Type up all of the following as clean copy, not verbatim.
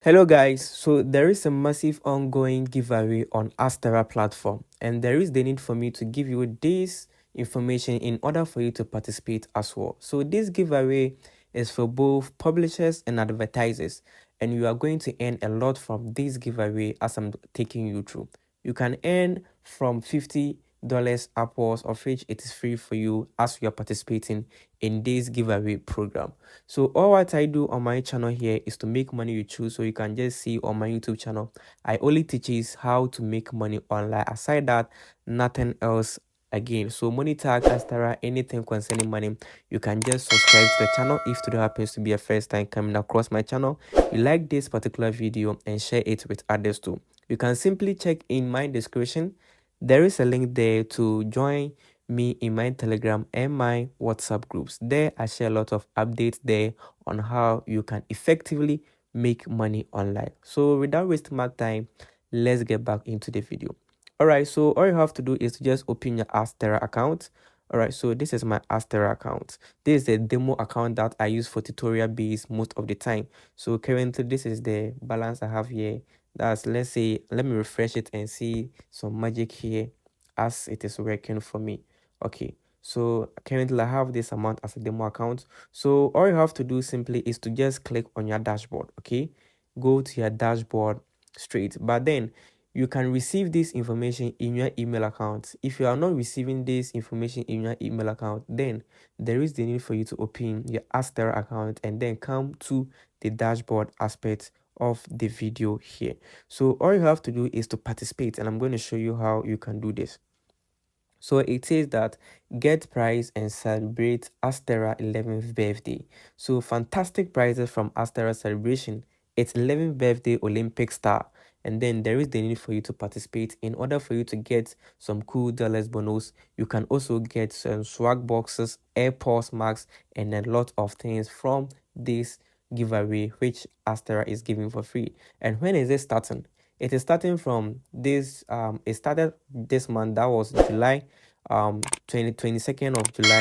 Hello guys, so there is a massive ongoing giveaway on Adsterra platform, and there is the need for me to give you this information in order for you to participate as well. So this giveaway is for both publishers and advertisers, and you are going to earn a lot from this giveaway as I'm taking you through. You can earn from $50 upwards, of which it is free for you as you are participating in this giveaway program. So all what I do on my channel here is to make money you choose. So you can just see on my YouTube channel, I only teaches how to make money online. Aside that, nothing else again. So money tag, Adsterra, anything concerning money, you can just subscribe to the channel if today happens to be a first time coming across my channel. You like this particular video and share it with others too. You can simply check in my description. There is a link there to join me in my Telegram and my WhatsApp groups. There I share a lot of updates there on how you can effectively make money online. So without wasting my time, let's get back into the video. Alright, so all you have to do is to just open your Adsterra account. Alright, so this is my Adsterra account. This is a demo account that I use for tutorial base most of the time. So currently this is the balance I have here. That's, let's say, let me refresh it and see some magic here as it is working for me. Okay, so currently I have this amount as a demo account. So all you have to do simply is to just click on your dashboard. Okay, go to your dashboard straight, but then you can receive this information in your email account. If you are not receiving this information in your email account, then there is the need for you to open your Adsterra account and then come to the dashboard aspect of the video here. So all you have to do is to participate, and I'm going to show you how you can do this. So it says that get prize and celebrate Adsterra 11th birthday. So fantastic prizes from Adsterra celebration. It's 11th birthday Olympic star. And then there is the need for you to participate. In order for you to get some cool dollars bonus, you can also get some swag boxes, AirPods Max, and a lot of things from this giveaway, which Adsterra is giving for free. And when is it starting? It is starting from this, it started this month, that was July 22nd of July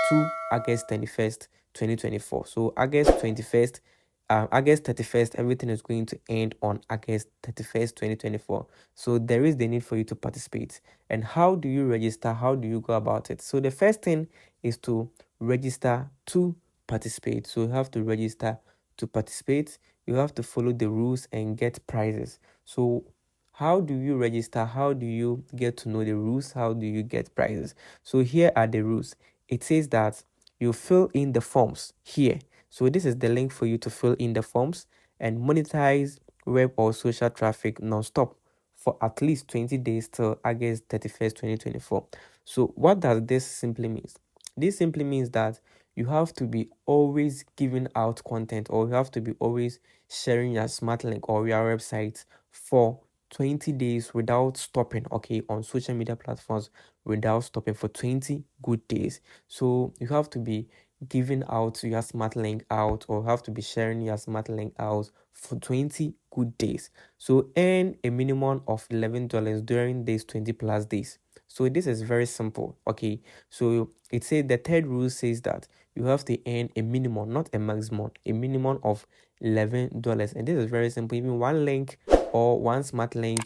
to August 21st, 2024. So August 21st, August 31st, everything is going to end on August 31st, 2024. So there is the need for you to participate. And how do you register? How do you go about it? So the first thing is to register to participate. So you have to register to participate. You have to follow the rules and get prizes. So how do you register? How do you get to know the rules? How do you get prizes? So here are the rules. It says that you fill in the forms here. So this is the link for you to fill in the forms and monetize web or social traffic non-stop for at least 20 days till August 31st, 2024. So what does this simply mean? This simply means that you have to be always giving out content, or you have to be always sharing your smart link or your website for 20 days without stopping, okay, on social media platforms without stopping for 20 good days. So you have to be giving out your smart link out, or have to be sharing your smart link out for 20 good days. So earn a minimum of $11 during these 20 plus days. So this is very simple. Okay, so it says the third rule says that you have to earn a minimum, not a maximum, a minimum of $11. And this is very simple. Even one link or one smart link,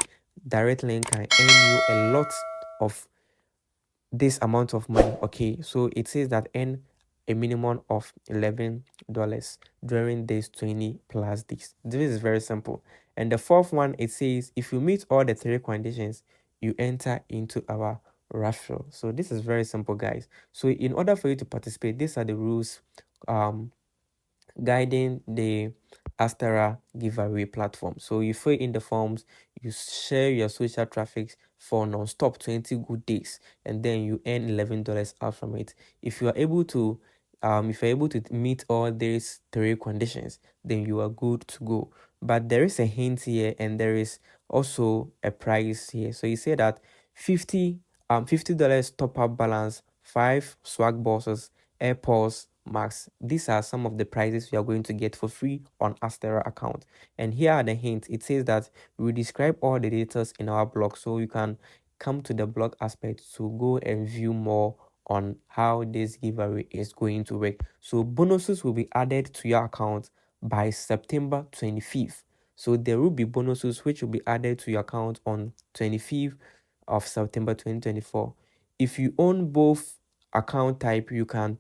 direct link, can earn you a lot of this amount of money. Okay, so it says that earn a minimum of $11 during these 20 plus days. This is very simple. And the fourth one, it says if you meet all the three conditions, you enter into our raffle. So this is very simple, guys. So in order for you to participate, these are the rules guiding the Adsterra giveaway platform. So you fill in the forms, you share your social traffic for non-stop 20 good days, and then you earn $11 out from it. If you are able to meet all these three conditions, then you are good to go. But there is a hint here, and there is also a price here. So you say that $50 top up balance, 5 swag boxes, AirPods Max. These are some of the prizes you are going to get for free on Adsterra account. And here are the hints. It says that we describe all the details in our blog, so you can come to the blog aspect to go and view more on how this giveaway is going to work. So bonuses will be added to your account by September 25th. So there will be bonuses which will be added to your account on 25th of September 2024. If you own both account type, you can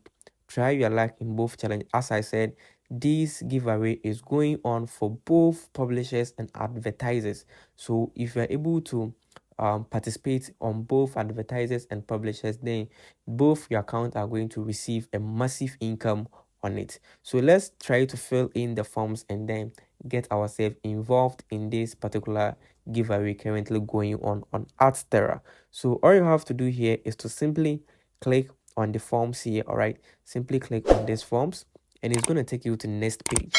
try your luck in both challenge. As I said, this giveaway is going on for both publishers and advertisers. So if you're able to participate on both advertisers and publishers, then both your accounts are going to receive a massive income on it. So let's try to fill in the forms and then get ourselves involved in this particular giveaway currently going on Adsterra. So all you have to do here is to simply click on the forms here. All right, simply click on these forms and it's going to take you to the next page.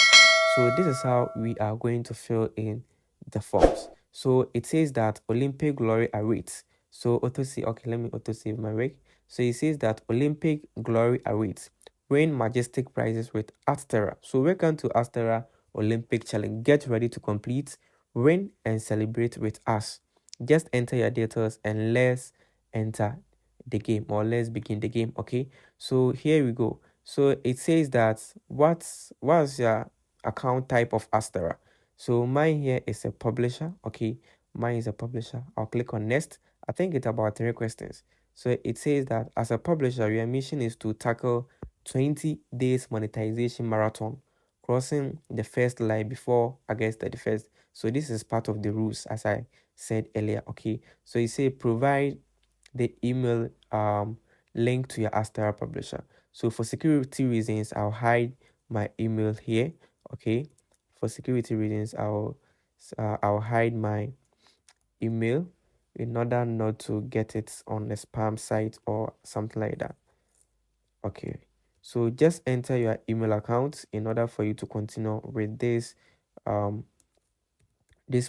So this is how we are going to fill in the forms. So it says that Olympic glory awaits. So auto save, okay, let me auto save my rig. So it says that Olympic glory awaits. Win majestic prizes with Adsterra. So welcome to Adsterra Olympic Challenge. Get ready to complete, win, and celebrate with us. Just enter your details and let's enter the game, or let's begin the game. Okay, so here we go. So it says that what's your account type of Adsterra. So mine here is a publisher. Okay, mine is a publisher. I'll click on next. I think it's about 3 questions. So it says that as a publisher, your mission is to tackle 20 days monetization marathon, crossing the first line before August 31st. So this is part of the rules, as I said earlier. Okay, so you say provide the email link to your Adsterra publisher. So for security reasons, I'll hide my email here. Okay, for security reasons, I'll hide my email in order not to get it on a spam site or something like that. Okay, so just enter your email account in order for you to continue with this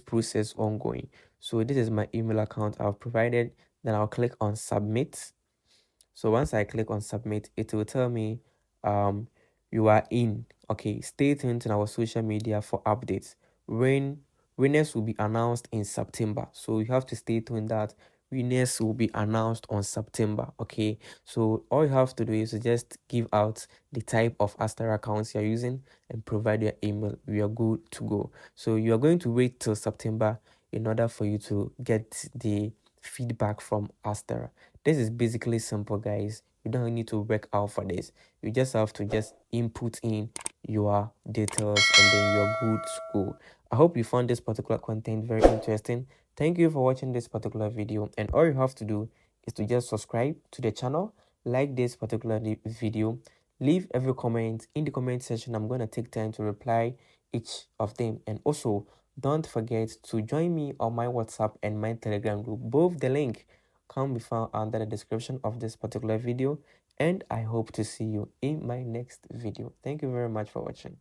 process ongoing. So this is my email account I've provided. Then I'll click on submit. So once I click on submit, it will tell me you are in. Okay, stay tuned to our social media for updates. Winners will be announced in September. So you have to stay tuned that winners will be announced on September. Okay, so all you have to do is to just give out the type of Adsterra accounts you're using and provide your email. We are good to go. So you are going to wait till September in order for you to get the feedback from Adsterra. This is basically simple, guys. You don't need to work out for this. You just have to just input in your details and then you're good to go. I hope you found this particular content very interesting. Thank you for watching this particular video, and all you have to do is to just subscribe to the channel, like this particular video, leave every comment in the comment section. I'm going to take time to reply each of them, and also don't forget to join me on my WhatsApp and my Telegram group. Both the link can be found under the description of this particular video, and I hope to see you in my next video. Thank you very much for watching.